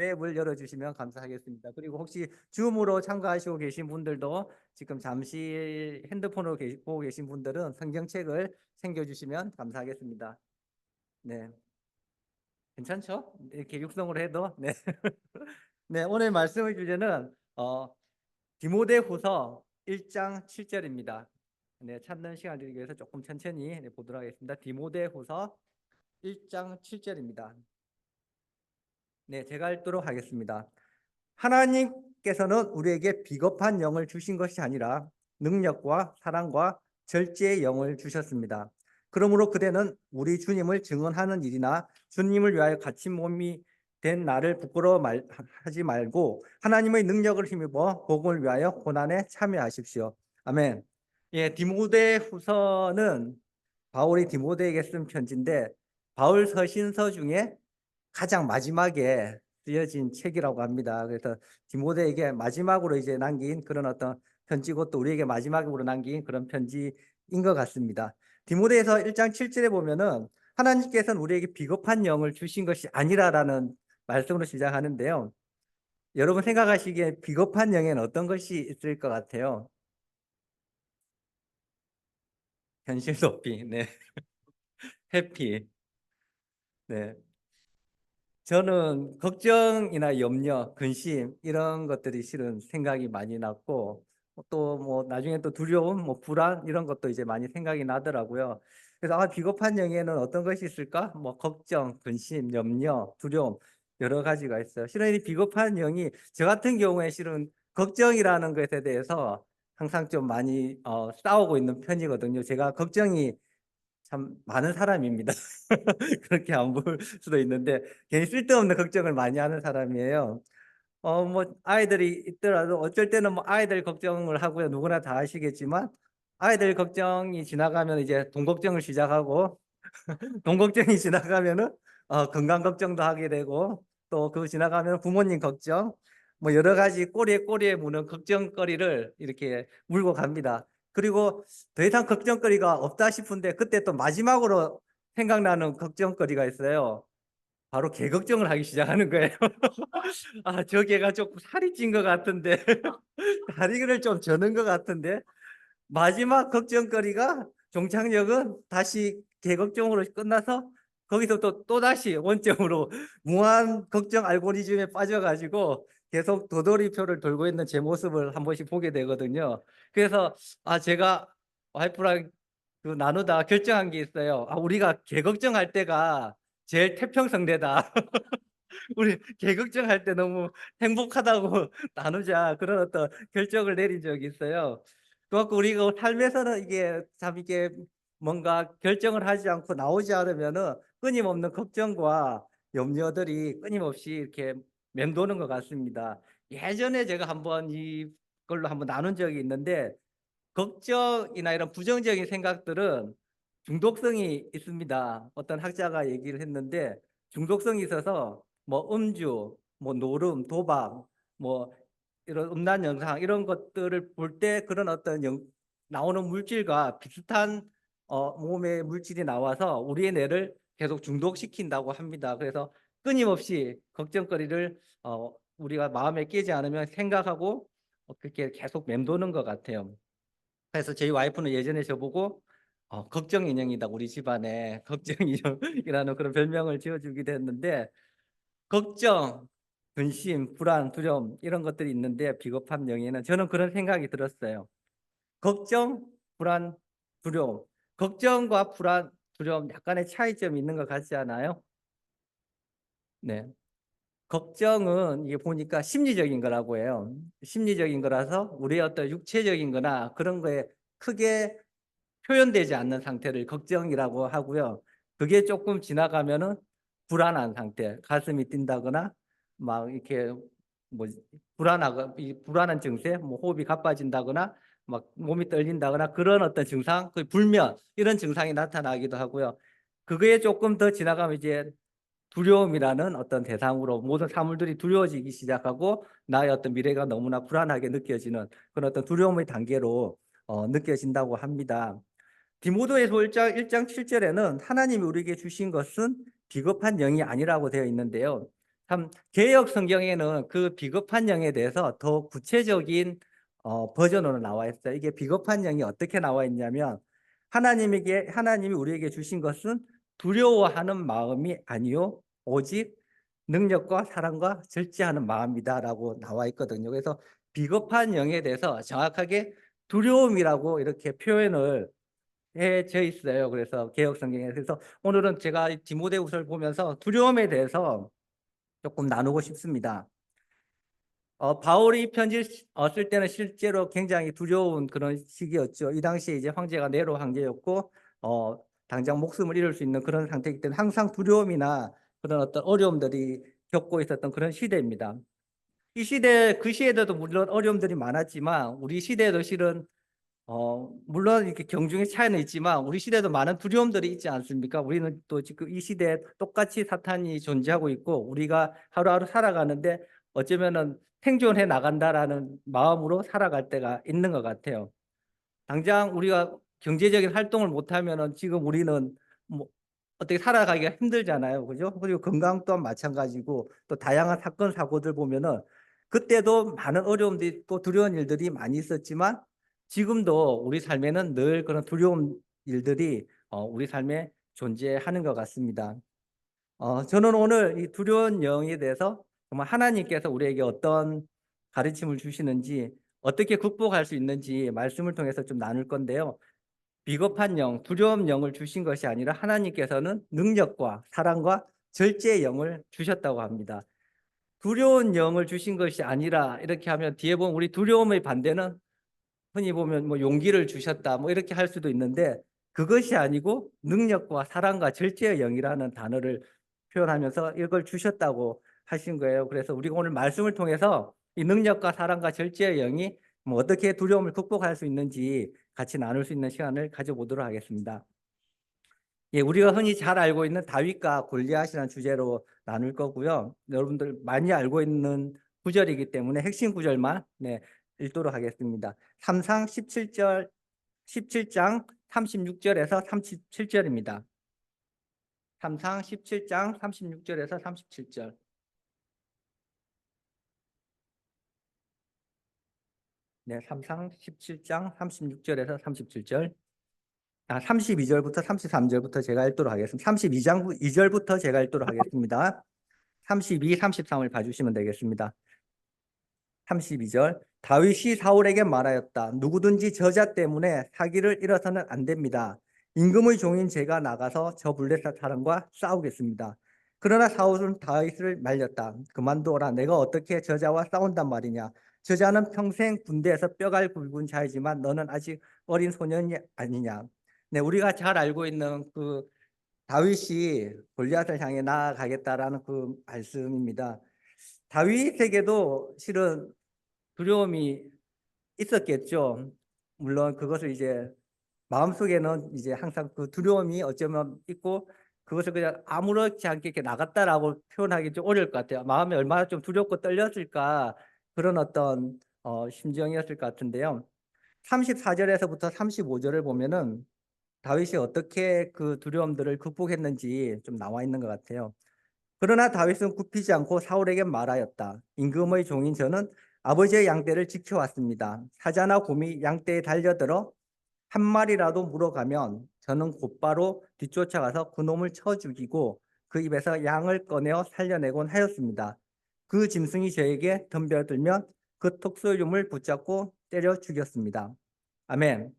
웹을 열어주시면 감사하겠습니다. 그리고 혹시 줌으로 참가하시고 계신 분들도 지금 잠시 핸드폰으로 보고 계신 분들은 성경책을 챙겨주시면 감사하겠습니다. 네, 괜찮죠? 이렇게 육성으로 해도. 네. 네, 오늘 말씀의 주제는 디모데후서 1장 7절입니다. 네, 찾는 시간 드리기 위해서 조금 천천히 보도록 하겠습니다. 디모데후서 1장 7절입니다. 네, 제가 읽도록 하겠습니다. 하나님께서는 우리에게 비겁한 영을 주신 것이 아니라 능력과 사랑과 절제의 영을 주셨습니다. 그러므로 그대는 우리 주님을 증언하는 일이나 주님을 위하여 갇힌 몸이 된 나를 부끄러워하지 말고 하나님의 능력을 힘입어 복음을 위하여 고난에 참여하십시오. 아멘. 예, 디모데후서는 바울이 디모데에게 쓴 편지인데 바울 서신서 중에 가장 마지막에 쓰여진 책이라고 합니다. 그래서 디모데에게 마지막으로 이제 남긴 그런 어떤 편지고 또 우리에게 마지막으로 남긴 그런 편지인 것 같습니다. 디모데에서 1장 7절에 보면은 하나님께서는 우리에게 비겁한 영을 주신 것이 아니라라는 말씀으로 시작하는데요. 여러분 생각하시기에 비겁한 영에는 어떤 것이 있을 것 같아요? 현실 도피, 네, 회피, 네. 저는 걱정이나 염려, 근심 이런 것들이 실은 생각이 많이 났고 또 뭐 나중에 또 두려움, 뭐 불안 이런 것도 이제 많이 생각이 나더라고요. 그래서 비겁한 영에는 어떤 것이 있을까? 뭐 걱정, 근심, 염려, 두려움 여러 가지가 있어요. 실은 이 비겁한 영이 저 같은 경우에 실은 걱정이라는 것에 대해서 항상 좀 많이 싸우고 있는 편이거든요. 제가 걱정이 참 많은 사람입니다. 그렇게 안 볼 수도 있는데 괜히 쓸데없는 걱정을 많이 하는 사람이에요. 뭐 아이들이 있더라도 어쩔 때는 뭐 아이들 걱정을 하고요. 누구나 다 아시겠지만 아이들 걱정이 지나가면 이제 돈 걱정을 시작하고 돈 걱정이 지나가면은 건강 걱정도 하게 되고 또 그거 지나가면 부모님 걱정 뭐 여러 가지 꼬리에 무는 걱정거리를 이렇게 물고 갑니다. 그리고 더 이상 걱정거리가 없다 싶은데 그때 또 마지막으로 생각나는 걱정거리가 있어요. 바로 개 걱정을 하기 시작하는 거예요. 저 개가 조금 살이 찐 것 같은데 다리를 좀 저는 것 같은데 마지막 걱정거리가 종착역은 다시 개걱정으로 끝나서 거기서 또다시 원점으로 무한 걱정 알고리즘에 빠져가지고 계속 도돌이표를 돌고 있는 제 모습을 한 번씩 보게 되거든요. 그래서 제가 와이프랑 나누다 결정한 게 있어요. 우리가 개걱정할 때가 제일 태평성대다. 우리 개걱정할 때 너무 행복하다고 나누자 그런 어떤 결정을 내린 적이 있어요. 그래갖고 우리가 삶에서는 이게 참 이게 뭔가 결정을 하지 않고 나오지 않으면은 끊임없는 걱정과 염려들이 끊임없이 이렇게 맴도는 것 같습니다. 예전에 제가 한번 이걸로 한번 나눈 적이 있는데 걱정이나 이런 부정적인 생각들은 중독성이 있습니다. 어떤 학자가 얘기를 했는데 중독성이 있어서 뭐 음주, 뭐 노름, 도박, 뭐 이런 음란 영상 이런 것들을 볼 때 그런 어떤 나오는 물질과 비슷한 몸의 물질이 나와서 우리의 뇌를 계속 중독시킨다고 합니다. 그래서 끊임없이 걱정거리를 우리가 마음에 끼지 않으면 생각하고 그렇게 계속 맴도는 것 같아요. 그래서 저희 와이프는 예전에 저보고 걱정 인형이다 우리 집안에 걱정 인형이라는 그런 별명을 지어주기도 했는데 걱정, 근심, 불안, 두려움 이런 것들이 있는데 비겁한 영에는 저는 그런 생각이 들었어요. 걱정, 불안, 두려움. 걱정과 불안, 두려움 약간의 차이점이 있는 것 같지 않아요? 네. 걱정은 이게 보니까 심리적인 거라고 해요. 심리적인 거라서 우리의 어떤 육체적인 거나 그런 거에 크게 표현되지 않는 상태를 걱정이라고 하고요. 그게 조금 지나가면은 불안한 상태, 가슴이 뛴다거나 막 이렇게 뭐 불안하고 이 불안한 증세, 뭐 호흡이 가빠진다거나 막 몸이 떨린다거나 그런 어떤 증상, 그 불면 이런 증상이 나타나기도 하고요. 그거에 조금 더 지나가면 이제 두려움이라는 어떤 대상으로 모든 사물들이 두려워지기 시작하고 나의 어떤 미래가 너무나 불안하게 느껴지는 그런 어떤 두려움의 단계로 느껴진다고 합니다. 디모데후서 1장 7절에는 하나님이 우리에게 주신 것은 비겁한 영이 아니라고 되어 있는데요. 참 개역 성경에는 그 비겁한 영에 대해서 더 구체적인 버전으로 나와 있어요. 이게 비겁한 영이 어떻게 나와 있냐면 하나님이 우리에게 주신 것은 두려워하는 마음이 아니요 오직 능력과 사랑과 절제하는 마음이다라고 나와 있거든요. 그래서 비겁한 영에 대해서 정확하게 두려움이라고 이렇게 표현을 해져 있어요. 그래서 개역 성경에. 그래서 오늘은 제가 디모데후서를 보면서 두려움에 대해서 조금 나누고 싶습니다. 바울이 편지 쓸 때는 실제로 굉장히 두려운 그런 시기였죠. 이 당시에 이제 황제가 네로 황제였고, 당장 목숨을 잃을 수 있는 그런 상태이기 때문에 항상 두려움이나 그런 어떤 어려움들이 겪고 있었던 그런 시대입니다. 그 시대에도 물론 어려움들이 많았지만, 우리 시대에도 실은 물론 이렇게 경중의 차이는 있지만 우리 시대에도 많은 두려움들이 있지 않습니까? 우리는 또 지금 이 시대에 똑같이 사탄이 존재하고 있고 우리가 하루하루 살아가는데 어쩌면은 생존해 나간다라는 마음으로 살아갈 때가 있는 것 같아요. 당장 우리가 경제적인 활동을 못하면은 지금 우리는 뭐 어떻게 살아가기가 힘들잖아요. 그죠? 그리고 건강 또한 마찬가지고 또 다양한 사건, 사고들 보면은 그때도 많은 어려움들이 있고 두려운 일들이 많이 있었지만 지금도 우리 삶에는 늘 그런 두려운 일들이 우리 삶에 존재하는 것 같습니다. 저는 오늘 이 두려운 영에 대해서 정말 하나님께서 우리에게 어떤 가르침을 주시는지 어떻게 극복할 수 있는지 말씀을 통해서 좀 나눌 건데요. 비겁한 영, 두려움 영을 주신 것이 아니라 하나님께서는 능력과 사랑과 절제의 영을 주셨다고 합니다. 두려운 영을 주신 것이 아니라 이렇게 하면 뒤에 보면 우리 두려움의 반대는 흔히 보면 뭐 용기를 주셨다 뭐 이렇게 할 수도 있는데 그것이 아니고 능력과 사랑과 절제의 영이라는 단어를 표현하면서 이걸 주셨다고 하신 거예요. 그래서 우리가 오늘 말씀을 통해서 이 능력과 사랑과 절제의 영이 뭐 어떻게 두려움을 극복할 수 있는지 같이 나눌 수 있는 시간을 가져보도록 하겠습니다. 예, 우리가 흔히 잘 알고 있는 다윗과 골리앗이라는 주제로 나눌 거고요. 여러분들 많이 알고 있는 구절이기 때문에 핵심 구절만 읽도록 하겠습니다. 3상 17장 36절에서 37절입니다. 3상 17장 36절에서 37절. 네, 3상 17장 36절에서 37절. 32절부터 33절부터 제가 읽도록 하겠습니다. 32장 2절부터 제가 읽도록 하겠습니다. 32, 33을 봐주시면 되겠습니다. 32절. 다윗이 사울에게 말하였다. 누구든지 저자 때문에 사기를 잃어서는 안 됩니다. 임금의 종인 제가 나가서 저 블레셋 사람과 싸우겠습니다. 그러나 사울은 다윗을 말렸다. 그만둬라. 내가 어떻게 저자와 싸운단 말이냐. 저자는 평생 군대에서 뼈가 굵은 자이지만 너는 아직 어린 소년이 아니냐. 네, 우리가 잘 알고 있는 그 다윗이 골리앗을 향해 나아가겠다라는 그 말씀입니다. 다윗에게도 실은 두려움이 있었겠죠. 물론 그것을 이제 마음속에는 이제 항상 그 두려움이 어쩌면 있고 그것을 그냥 아무렇지 않게 이렇게 나갔다라고 표현하기 좀 어려울 것 같아요. 마음이 얼마나 좀 두렵고 떨렸을까 그런 어떤 심정이었을 것 같은데요. 34절에서부터 35절을 보면은 다윗이 어떻게 그 두려움들을 극복했는지 좀 나와 있는 것 같아요. 그러나 다윗은 굽히지 않고 사울에게 말하였다. 임금의 종인 저는 아버지의 양떼를 지켜왔습니다. 사자나 곰이 양떼에 달려들어 한 마리라도 물어가면 저는 곧바로 뒤쫓아가서 그 놈을 쳐 죽이고 그 입에서 양을 꺼내어 살려내곤 하였습니다. 그 짐승이 저에게 덤벼들면 그 턱수염을 붙잡고 때려 죽였습니다. 아멘.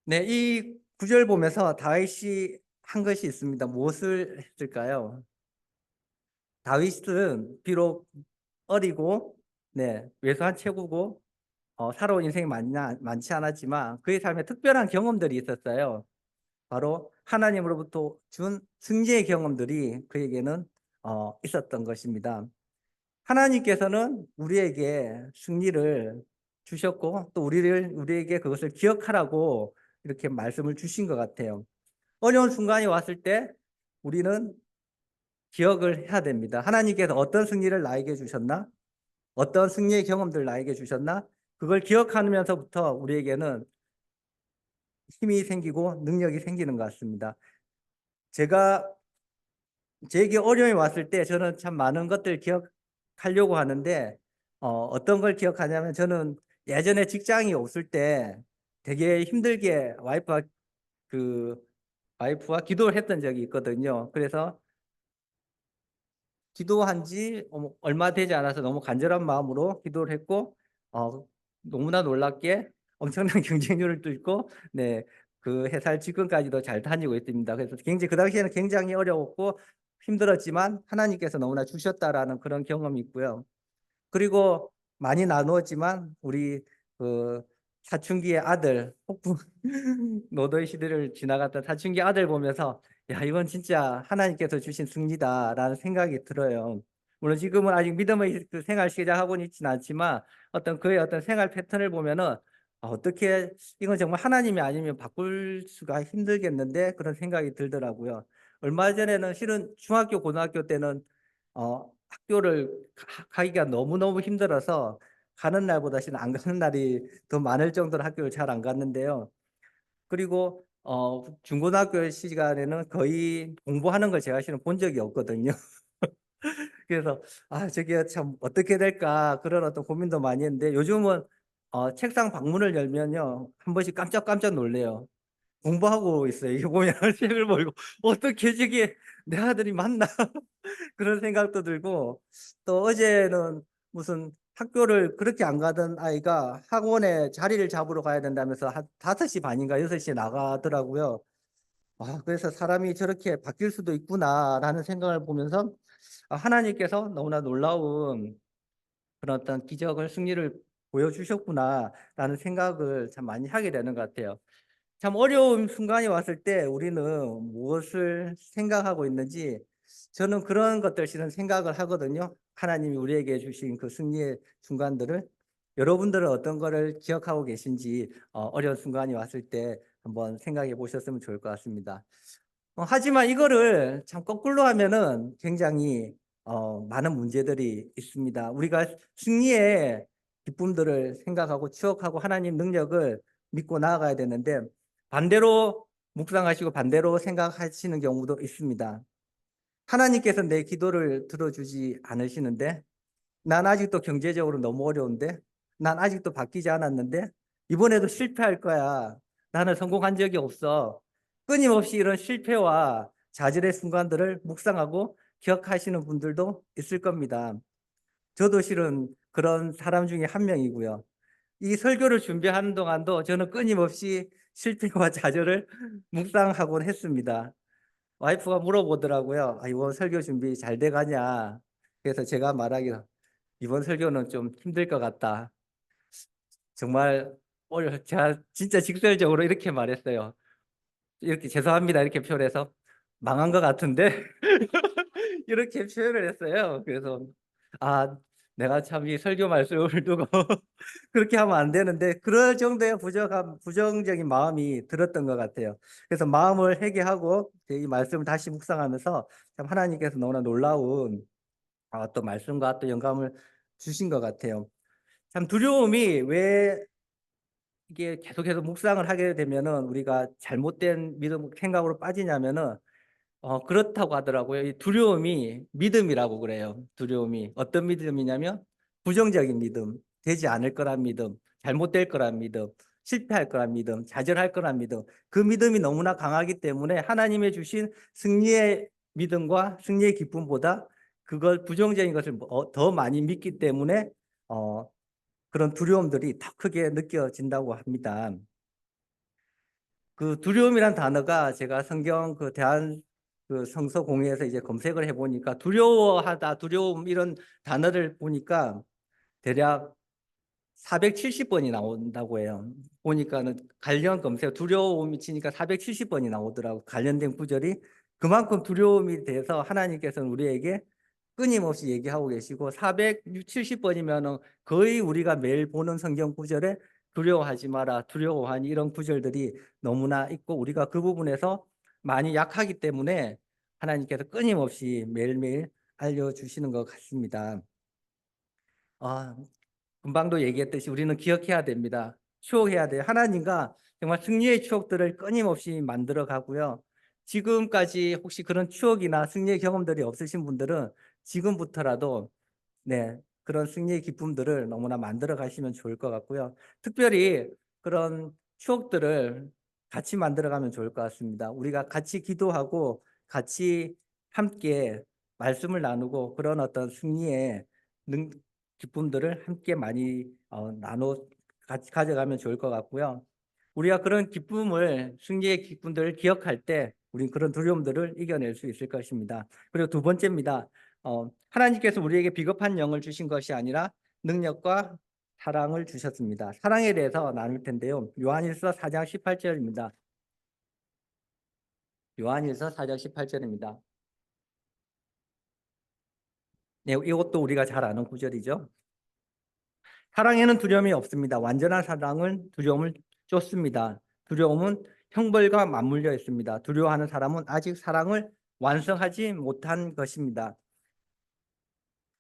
네, 이 구절 보면서 다윗이 한 것이 있습니다. 무엇을 했을까요? 다윗은 비록 어리고 왜소한 체구고 살아온 인생이 많지 않았지만 그의 삶에 특별한 경험들이 있었어요. 바로 하나님으로부터 준 승리의 경험들이 그에게는 있었던 것입니다. 하나님께서는 우리에게 승리를 주셨고 또 우리에게 그것을 기억하라고 이렇게 말씀을 주신 것 같아요. 어려운 순간이 왔을 때 우리는 기억을 해야 됩니다. 하나님께서 어떤 승리를 나에게 주셨나? 어떤 승리의 경험들 나에게 주셨나? 그걸 기억하면서부터 우리에게는 힘이 생기고 능력이 생기는 것 같습니다. 제가 저에게 어려움이 왔을 때 저는 참 많은 것들 기억하려고 하는데 어떤 걸 기억하냐면 저는 예전에 직장이 없을 때 되게 힘들게 그 와이프와 기도를 했던 적이 있거든요. 그래서 기도한 지 얼마 되지 않아서 너무 간절한 마음으로 기도를 했고 어, 너무나 놀랍게 엄청난 경쟁률을 뚫고 네, 그 회사를 지금까지도 잘 다니고 있습니다. 그래서 굉장히 그 당시에는 굉장히 어려웠고 힘들었지만 하나님께서 너무나 주셨다라는 그런 경험이 있고요. 그리고 많이 나누었지만 우리 그 사춘기의 아들 폭풍 노도의 시대를 지나갔던 사춘기 아들 보면서 야 이건 진짜 하나님께서 주신 승리다라는 생각이 들어요. 물론 지금은 아직 믿음의 그 생활 시작하고는 있지는 않지만 어떤 그의 어떤 생활 패턴을 보면은 어떻게 이건 정말 하나님이 아니면 바꿀 수가 힘들겠는데 그런 생각이 들더라고요. 얼마 전에는 실은 중학교 고등학교 때는 학교를 가기가 너무너무 힘들어서 가는 날보다 실은 안 가는 날이 더 많을 정도로 학교를 잘 안 갔는데요. 그리고 중고등학교 시간에는 거의 공부하는 걸 제가 실은 본 적이 없거든요. 그래서 저게 참 어떻게 될까 그런 어떤 고민도 많이 했는데 요즘은 책상 방문을 열면요 한 번씩 깜짝깜짝 놀래요. 공부하고 있어요. 이게 뭐냐 책을 보고 어떻게 저게 내 아들이 맞나 그런 생각도 들고 또 어제는 무슨 학교를 그렇게 안 가던 아이가 학원에 자리를 잡으러 가야 된다면서 한 5시 반인가 6시에 나가더라고요. 그래서 사람이 저렇게 바뀔 수도 있구나라는 생각을 보면서 하나님께서 너무나 놀라운 그런 어떤 기적을 승리를 보여주셨구나라는 생각을 참 많이 하게 되는 것 같아요. 참 어려운 순간이 왔을 때 우리는 무엇을 생각하고 있는지 저는 그런 것들 실은 생각을 하거든요. 하나님이 우리에게 주신 그 승리의 순간들을 여러분들은 어떤 거를 기억하고 계신지 어려운 순간이 왔을 때 한번 생각해 보셨으면 좋을 것 같습니다. 하지만 이거를 참 거꾸로 하면은 굉장히 많은 문제들이 있습니다. 우리가 승리의 기쁨들을 생각하고 추억하고 하나님 능력을 믿고 나아가야 되는데 반대로 묵상하시고 반대로 생각하시는 경우도 있습니다. 하나님께서 내 기도를 들어주지 않으시는데 난 아직도 경제적으로 너무 어려운데 난 아직도 바뀌지 않았는데 이번에도 실패할 거야. 나는 성공한 적이 없어. 끊임없이 이런 실패와 좌절의 순간들을 묵상하고 기억하시는 분들도 있을 겁니다. 저도 실은 그런 사람 중에 한 명이고요. 이 설교를 준비하는 동안도 저는 끊임없이 실패와 좌절을 묵상하곤 했습니다. 와이프가 물어보더라고요. 이번 설교 준비 잘 돼가냐? 그래서 제가 말하기로 이번 설교는 좀 힘들 것 같다. 정말 제가 진짜 직설적으로 이렇게 말했어요. 이렇게 죄송합니다 이렇게 표현해서 망한 것 같은데 이렇게 표현을 했어요. 그래서 아 내가 참 이 설교 말씀을 두고 그렇게 하면 안 되는데 그럴 정도의 부정적인 마음이 들었던 것 같아요. 그래서 마음을 회개하고 이 말씀을 다시 묵상하면서 참 하나님께서 너무나 놀라운 또 말씀과 또 영감을 주신 것 같아요. 참 두려움이 왜 이게 계속해서 묵상을 하게 되면은 우리가 잘못된 믿음 생각으로 빠지냐면은 그렇다고 하더라고요. 이 두려움이 믿음이라고 그래요. 두려움이 어떤 믿음이냐면 부정적인 믿음, 되지 않을 거란 믿음, 잘못될 거란 믿음, 실패할 거란 믿음, 좌절할 거란 믿음. 그 믿음이 너무나 강하기 때문에 하나님의 주신 승리의 믿음과 승리의 기쁨보다 그걸 부정적인 것을 더 많이 믿기 때문에 그런 두려움들이 더 크게 느껴진다고 합니다. 그 두려움이란 단어가 제가 성경 그 대한 그 성서 공회에서 이제 검색을 해보니까 두려워하다, 두려움 이런 단어를 보니까 대략 470번이 나온다고 해요. 보니까는 관련 검색 두려움이 치니까 470번이 나오더라고 관련된 구절이 그만큼 두려움이 돼서 하나님께서는 우리에게 끊임없이 얘기하고 계시고 470번이면 거의 우리가 매일 보는 성경 구절에 두려워하지 마라, 두려워하니 이런 구절들이 너무나 있고 우리가 그 부분에서 많이 약하기 때문에 하나님께서 끊임없이 매일매일 알려주시는 것 같습니다. 아, 금방도 얘기했듯이 우리는 기억해야 됩니다. 추억해야 돼요. 하나님과 정말 승리의 추억들을 끊임없이 만들어 가고요. 지금까지 혹시 그런 추억이나 승리의 경험들이 없으신 분들은 지금부터라도 네, 그런 승리의 기쁨들을 너무나 만들어 가시면 좋을 것 같고요. 특별히 그런 추억들을 같이 만들어 가면 좋을 것 같습니다. 우리가 같이 기도하고 같이 함께 말씀을 나누고 그런 어떤 승리의 능, 기쁨들을 함께 많이 나눠 같이 가져가면 좋을 것 같고요. 우리가 그런 기쁨을 승리의 기쁨들을 기억할 때 우린 그런 두려움들을 이겨낼 수 있을 것입니다. 그리고 두 번째입니다. 하나님께서 우리에게 비겁한 영을 주신 것이 아니라 능력과 사랑을 주셨습니다. 사랑에 대해서 나눌 텐데요. 요한일서 4장 18절입니다. 요한일서 4장 18절입니다. 네, 이것도 우리가 잘 아는 구절이죠. 사랑에는 두려움이 없습니다. 완전한 사랑은 두려움을 쫓습니다. 두려움은 형벌과 맞물려 있습니다. 두려워하는 사람은 아직 사랑을 완성하지 못한 것입니다.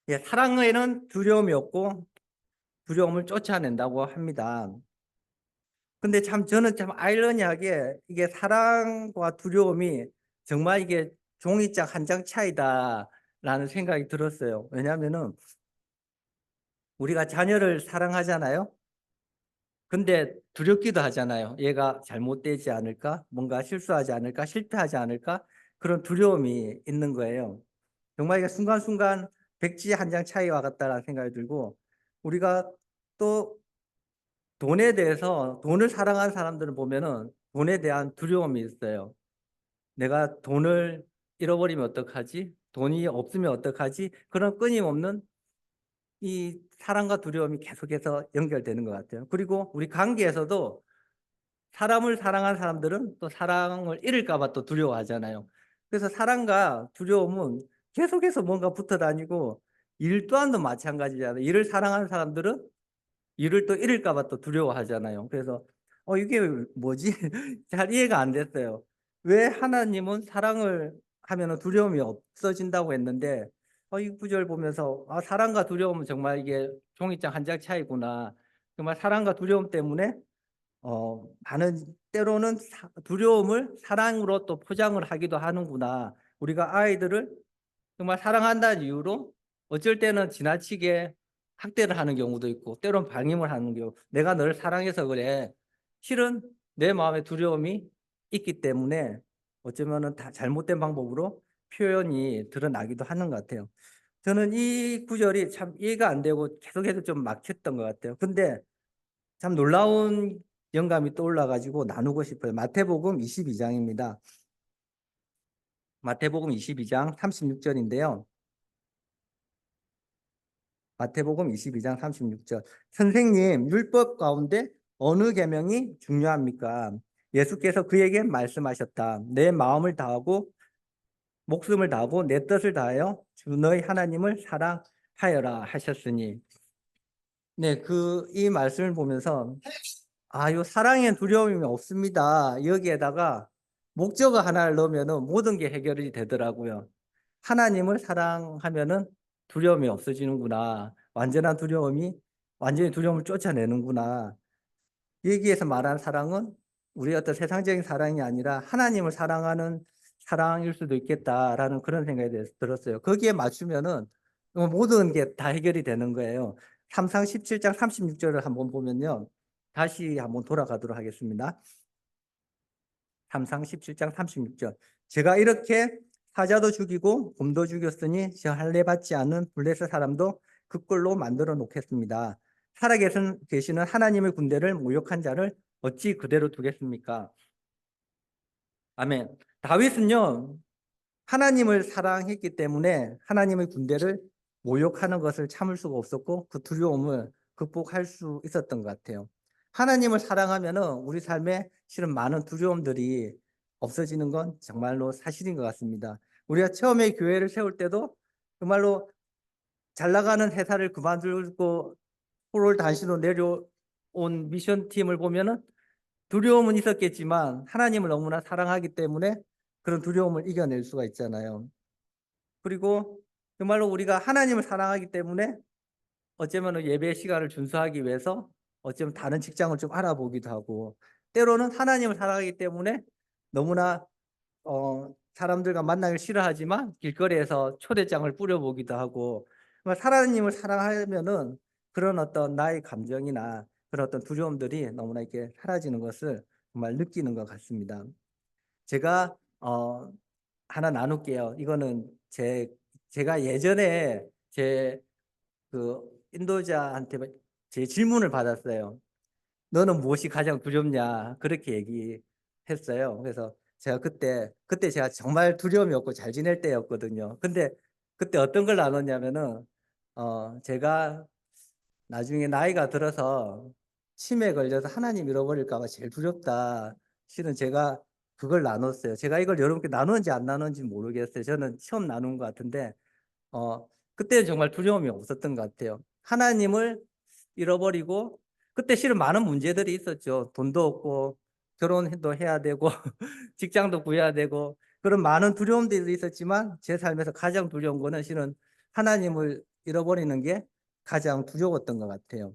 예, 사랑에는 두려움이 없고 두려움을 쫓아낸다고 합니다. 근데 참 저는 참 아이러니하게 이게 사랑과 두려움이 정말 이게 종이짝 한 장 차이다라는 생각이 들었어요. 왜냐하면은 우리가 자녀를 사랑하잖아요. 근데 두렵기도 하잖아요. 얘가 잘못되지 않을까? 뭔가 실수하지 않을까? 실패하지 않을까? 그런 두려움이 있는 거예요. 정말 이게 순간순간 백지 한 장 차이와 같다라는 생각이 들고 우리가 또 돈에 대해서 돈을 사랑하는 사람들을 보면은 돈에 대한 두려움이 있어요. 내가 돈을 잃어버리면 어떡하지? 돈이 없으면 어떡하지? 그런 끊임없는 이 사랑과 두려움이 계속해서 연결되는 것 같아요. 그리고 우리 관계에서도 사람을 사랑하는 사람들은 또 사랑을 잃을까 봐 또 두려워하잖아요. 그래서 사랑과 두려움은 계속해서 뭔가 붙어 다니고 일 또한도 마찬가지잖아요. 일을 사랑하는 사람들은 일을 또 잃을까 봐 또 두려워하잖아요. 그래서 이게 뭐지? 잘 이해가 안 됐어요. 왜 하나님은 사랑을 하면 두려움이 없어진다고 했는데 이 구절 보면서 사랑과 두려움은 정말 이게 종이장 한 장 차이구나. 정말 사랑과 두려움 때문에 많은 때로는 두려움을 사랑으로 또 포장을 하기도 하는구나. 우리가 아이들을 정말 사랑한다는 이유로 어쩔 때는 지나치게 학대를 하는 경우도 있고 때로는 방임을 하는 경우 내가 너를 사랑해서 그래. 실은 내 마음에 두려움이 있기 때문에 어쩌면은 다 잘못된 방법으로 표현이 드러나기도 하는 것 같아요. 저는 이 구절이 참 이해가 안 되고 계속해서 좀 막혔던 것 같아요. 근데 참 놀라운 영감이 떠올라 가지고 나누고 싶어요. 마태복음 22장입니다. 마태복음 22장 36절인데요. 마태복음 22장 36절. 선생님, 율법 가운데 어느 계명이 중요합니까? 예수께서 그에게 말씀하셨다. 내 마음을 다하고 목숨을 다하고 내 뜻을 다하여 주 너희 하나님을 사랑하여라 하셨으니. 네, 이 말씀을 보면서 요 사랑엔 두려움이 없습니다. 여기에다가 목적어 하나를 넣으면은 모든 게 해결이 되더라고요. 하나님을 사랑하면은 두려움이 없어지는구나. 완전히 두려움을 쫓아내는구나. 여기에서 말하는 사랑은 우리 어떤 세상적인 사랑이 아니라 하나님을 사랑하는 사랑일 수도 있겠다라는 그런 생각이 들었어요. 거기에 맞추면은 모든 게 다 해결이 되는 거예요. 삼상 17장 36절을 한번 보면요. 다시 한번 돌아가도록 하겠습니다. 삼상 17장 36절. 제가 이렇게 사자도 죽이고 곰도 죽였으니 저 할례 받지 않는 블레셋 사람도 그 꼴로 만들어 놓겠습니다. 살아계시는 하나님의 군대를 모욕한 자를 어찌 그대로 두겠습니까? 아멘. 다윗은요, 하나님을 사랑했기 때문에 하나님의 군대를 모욕하는 것을 참을 수가 없었고 그 두려움을 극복할 수 있었던 것 같아요. 하나님을 사랑하면은 우리 삶에 실은 많은 두려움들이 없어지는 건 정말로 사실인 것 같습니다. 우리가 처음에 교회를 세울 때도 정말로 잘 나가는 회사를 그만두고 포로를 단신으로 내려온 미션 팀을 보면은 두려움은 있었겠지만 하나님을 너무나 사랑하기 때문에 그런 두려움을 이겨낼 수가 있잖아요. 그리고 정말로 우리가 하나님을 사랑하기 때문에 어쩌면 예배 시간을 준수하기 위해서 어쩌면 다른 직장을 좀 알아보기도 하고 때로는 하나님을 사랑하기 때문에 너무나 사람들과 만나기 싫어하지만 길거리에서 초대장을 뿌려보기도 하고, 하나님을 사랑하면은 그런 어떤 나의 감정이나 그런 어떤 두려움들이 너무나 이렇게 사라지는 것을 정말 느끼는 것 같습니다. 제가 하나 나눌게요. 이거는 제가 예전에 제 그 인도자한테 제 질문을 받았어요. 너는 무엇이 가장 두렵냐? 그렇게 얘기했어요. 그래서 제가 그때 제가 정말 두려움이 없고 잘 지낼 때였거든요. 근데 그때 어떤 걸 나눴냐면은 제가 나중에 나이가 들어서 치매에 걸려서 하나님 잃어버릴까 봐 제일 두렵다. 실은 제가 그걸 나눴어요. 제가 이걸 여러분께 나눴는지 안 나눴는지 모르겠어요. 저는 처음 나눈 것 같은데 어, 그때는 정말 두려움이 없었던 것 같아요. 하나님을 잃어버리고, 그때 실은 많은 문제들이 있었죠. 돈도 없고, 결혼도 해야 되고, 직장도 구해야 되고, 그런 많은 두려움들이 있었지만, 제 삶에서 가장 두려운 거는 실은 하나님을 잃어버리는 게 가장 두려웠던 것 같아요.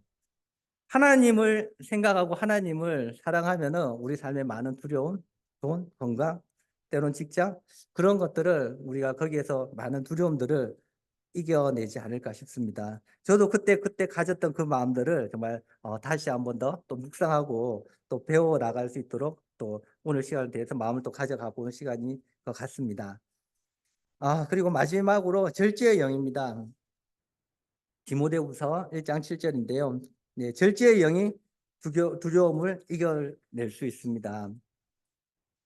하나님을 생각하고 하나님을 사랑하면은 우리 삶에 많은 두려움, 돈, 건강, 때론 직장, 그런 것들을 우리가 거기에서 많은 두려움들을 이겨내지 않을까 싶습니다. 저도 그때 가졌던 그 마음들을 정말 다시 한 번 더 또 묵상하고 또 배워 나갈 수 있도록 또 오늘 시간을 대해서 마음을 또 가져가고 오는 시간인 것 같습니다. 그리고 마지막으로 절제의 영입니다. 디모데후서 1장 7절인데요. 네, 절제의 영이 두려움을 이겨낼 수 있습니다.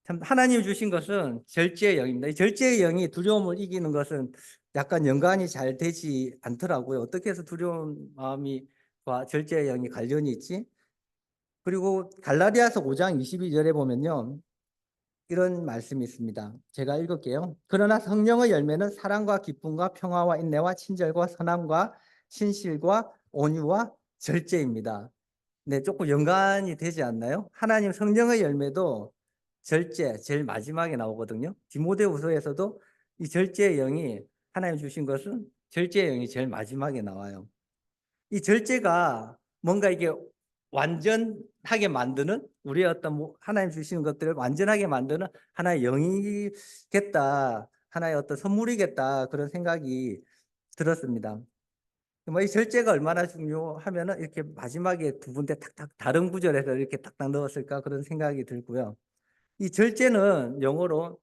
참 하나님 주신 것은 절제의 영입니다. 이 절제의 영이 두려움을 이기는 것은 약간 연관이 잘 되지 않더라고요. 어떻게 해서 두려운 마음과 절제의 영이 관련이 있지? 그리고 갈라디아서 5장 22절에 보면요. 이런 말씀이 있습니다. 제가 읽을게요. 그러나 성령의 열매는 사랑과 기쁨과 평화와 인내와 친절과 선함과 신실과 온유와 절제입니다. 네, 조금 연관이 되지 않나요? 하나님 성령의 열매도 절제, 제일 마지막에 나오거든요. 디모데후서에서도 이 절제의 영이 하나님 주신 것은 절제의 영이 제일 마지막에 나와요. 이 절제가 뭔가 이게 완전하게 만드는 우리의 어떤 하나님 주시는 것들을 완전하게 만드는 하나의 영이겠다. 하나의 어떤 선물이겠다. 그런 생각이 들었습니다. 이 절제가 얼마나 중요하면은 이렇게 마지막에 두 군데 탁탁 다른 구절에서 이렇게 탁탁 넣었을까 그런 생각이 들고요. 이 절제는 영어로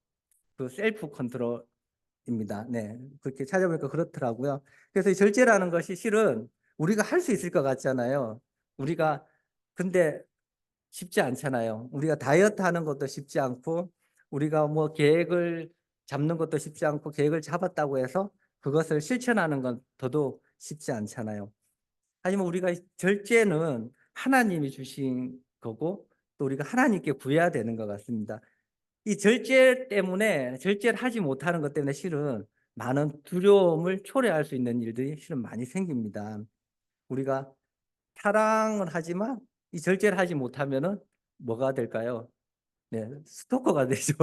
그 셀프 컨트롤입니다. 네. 그렇게 찾아보니까 그렇더라고요. 그래서 이 절제라는 것이 실은 우리가 할 수 있을 것 같잖아요. 우리가 근데 쉽지 않잖아요. 우리가 다이어트 하는 것도 쉽지 않고 우리가 뭐 계획을 잡는 것도 쉽지 않고 계획을 잡았다고 해서 그것을 실천하는 건 더더욱 쉽지 않잖아요. 하지만 우리가 절제는 하나님이 주신 거고 또 우리가 하나님께 구해야 되는 것 같습니다. 이 절제 때문에 절제를 하지 못하는 것 때문에 실은 많은 두려움을 초래할 수 있는 일들이 실은 많이 생깁니다. 우리가 사랑을 하지만 이 절제를 하지 못하면은 뭐가 될까요? 네, 스토커가 되죠.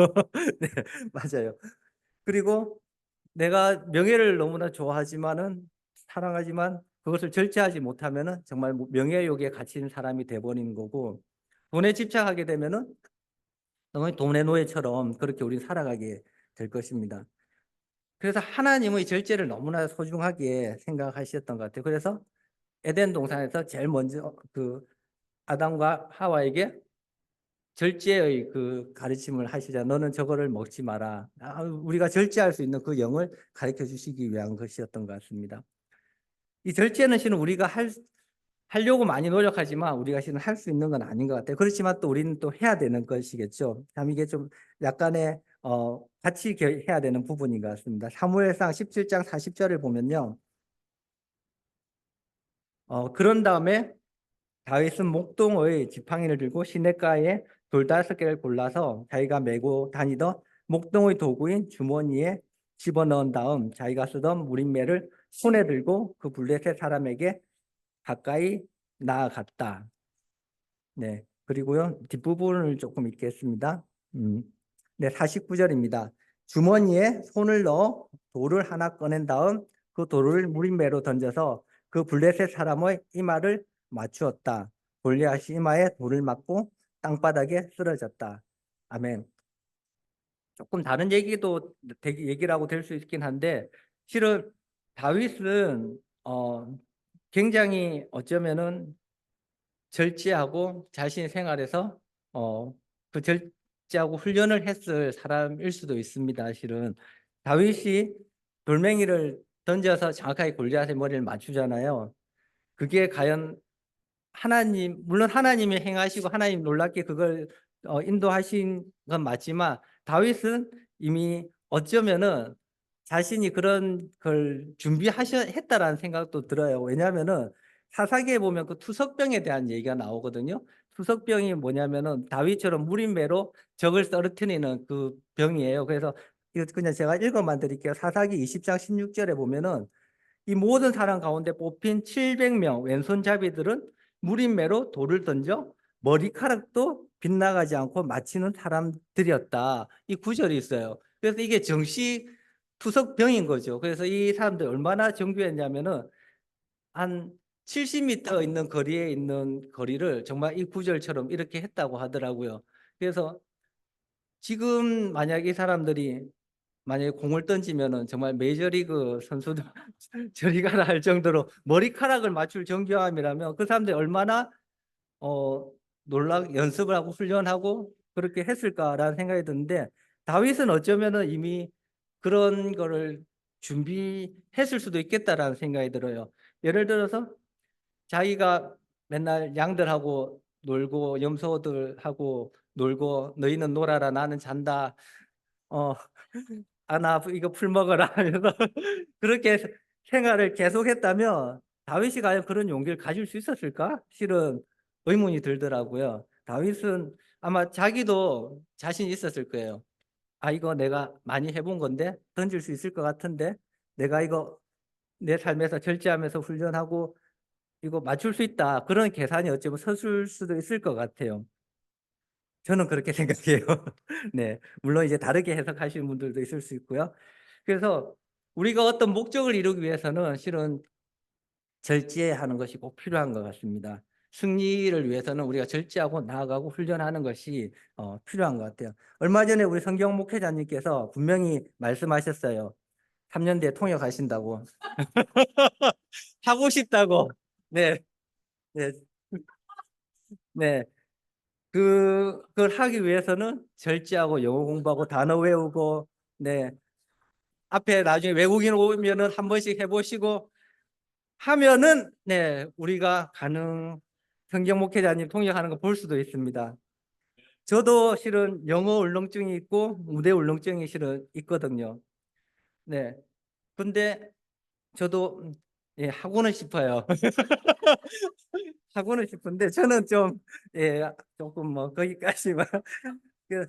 네, 맞아요. 그리고 내가 명예를 너무나 좋아하지만은 사랑하지만 그것을 절제하지 못하면은 정말 명예욕에 갇힌 사람이 돼버리는 거고 돈에 집착하게 되면은 너무 돈의 노예처럼 그렇게 우리 살아가게 될 것입니다. 그래서 하나님의 절제를 너무나 소중하게 생각하셨던 것 같아요. 그래서 에덴 동산에서 제일 먼저 그 아담과 하와에게 절제의 그 가르침을 하시자. 너는 저거를 먹지 마라. 우리가 절제할 수 있는 그 영을 가르쳐 주시기 위한 것이었던 것 같습니다. 이 절제는 실은 우리가 하려고 많이 노력하지만 우리가 실은 할 수 있는 건 아닌 것 같아요. 그렇지만 또 우리는 또 해야 되는 것이겠죠. 참 이게 좀 약간의 같이 해야 되는 부분인 것 같습니다. 사무엘상 17장 40절을 보면요. 그런 다음에 다윗은 목동의 지팡이를 들고 시냇가에 돌 5개를 골라서 자기가 메고 다니던 목동의 도구인 주머니에 집어넣은 다음 자기가 쓰던 무림매를 손에 들고 그 블레셋 사람에게 가까이 나아갔다. 네. 그리고요, 뒷부분을 조금 읽겠습니다. 네, 49절입니다. 주머니에 손을 넣어 돌을 하나 꺼낸 다음 그 돌을 무림매로 던져서 그 블레셋 사람의 이마를 맞추었다. 골리앗이 이마에 돌을 맞고 땅바닥에 쓰러졌다. 아멘. 조금 다른 얘기라고 될 수 있긴 한데, 실은 다윗은 굉장히 어쩌면은 절제하고 자신의 생활에서 그 절제하고 훈련을 했을 사람일 수도 있습니다. 실은 다윗이 돌멩이를 던져서 정확하게 골리앗의 머리를 맞추잖아요. 그게 과연 물론 하나님이 행하시고 하나님 놀랍게 그걸 인도하신 건 맞지만, 다윗은 이미 어쩌면은 자신이 그런 걸 했다라는 생각도 들어요. 왜냐하면은 사사기에 보면 그 투석병에 대한 얘기가 나오거든요. 투석병이 뭐냐면은 다윗처럼 무림매로 적을 쓰러뜨리는 그 병이에요. 그래서 이거 그냥 제가 읽어만 드릴게요. 사사기 20장 16절에 보면은 이 모든 사람 가운데 뽑힌 700명 왼손잡이들은 무림매로 돌을 던져 머리카락도 빗나가지 않고 마치는 사람들이었다. 이 구절이 있어요. 그래서 이게 정시 투석병인 거죠. 그래서 이 사람들 얼마나 정교했냐면은 한 70m 있는 거리에 있는 거리를 정말 이 구절처럼 이렇게 했다고 하더라고요. 그래서 지금 만약 이 사람들이 만약에 공을 던지면은 정말 메이저리그 선수들 저리 가라 할 정도로 머리카락을 맞출 정교함이라면 그 사람들이 얼마나 어 연습을 하고 훈련하고 그렇게 했을까라는 생각이 드는데, 다윗은 어쩌면은 이미 그런 거를 준비했을 수도 있겠다라는 생각이 들어요. 예를 들어서 자기가 맨날 양들하고 놀고 염소들하고 놀고 너희는 놀아라 나는 잔다, 어 아나 이거 풀 먹어라 하면서 그렇게 생활을 계속했다면 다윗이 과연 그런 용기를 가질 수 있었을까? 실은 의문이 들더라고요. 다윗은 아마 자기도 자신이 있었을 거예요. 아, 이거 내가 많이 해본 건데 던질 수 있을 것 같은데, 내가 이거 내 삶에서 절제하면서 훈련하고 이거 맞출 수 있다, 그런 계산이 어쩌면 섰을 수도 있을 것 같아요. 저는 그렇게 생각해요. 네, 물론 이제 다르게 해석하시는 분들도 있을 수 있고요. 그래서 우리가 어떤 목적을 이루기 위해서는 실은 절제하는 것이 꼭 필요한 것 같습니다. 승리를 위해서는 우리가 절제하고 나아가고 훈련하는 것이 필요한 것 같아요. 얼마 전에 우리 성경 목회자님께서 분명히 말씀하셨어요. 3년 뒤에 통역하신다고. 하고 싶다고. 네, 네, 네. 그걸 하기 위해서는 절제하고 영어 공부하고 단어 외우고, 네. 앞에 나중에 외국인 오면은 한 번씩 해보시고 하면은, 네, 우리가 성경 목회자님 통역하는 거 볼 수도 있습니다. 저도 실은 영어 울렁증이 있고 무대 울렁증이 실은 있거든요. 네. 근데 저도 하고는 싶어요. 하고는 싶은데 저는 좀 조금 뭐 거기까지만.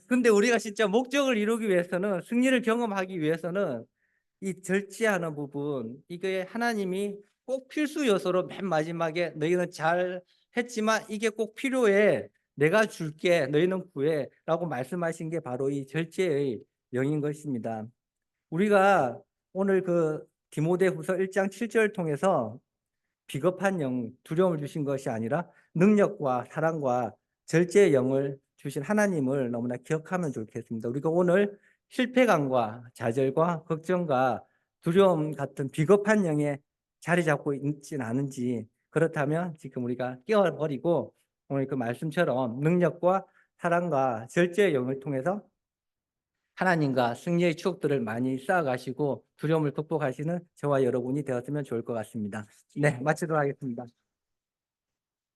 근데 우리가 진짜 목적을 이루기 위해서는, 승리를 경험하기 위해서는 이 절제하는 부분, 이게 하나님이 꼭 필수 요소로 맨 마지막에 너희는 잘 했지만 이게 꼭 필요해, 내가 줄게, 너희는 구해 라고 말씀하신 게 바로 이 절제의 영인 것입니다. 우리가 오늘 그 디모데후서 1장 7절 통해서 비겁한 영, 두려움을 주신 것이 아니라 능력과 사랑과 절제의 영을 주신 하나님을 너무나 기억하면 좋겠습니다. 우리가 오늘 실패감과 좌절과 걱정과 두려움 같은 비겁한 영에 자리 잡고 있지는 않은지, 그렇다면 지금 우리가 깨어버리고 오늘 그 말씀처럼 능력과 사랑과 절제의 영을 통해서 하나님과 승리의 추억들을 많이 쌓아가시고 두려움을 극복하시는 저와 여러분이 되었으면 좋을 것 같습니다. 네, 마치도록 하겠습니다.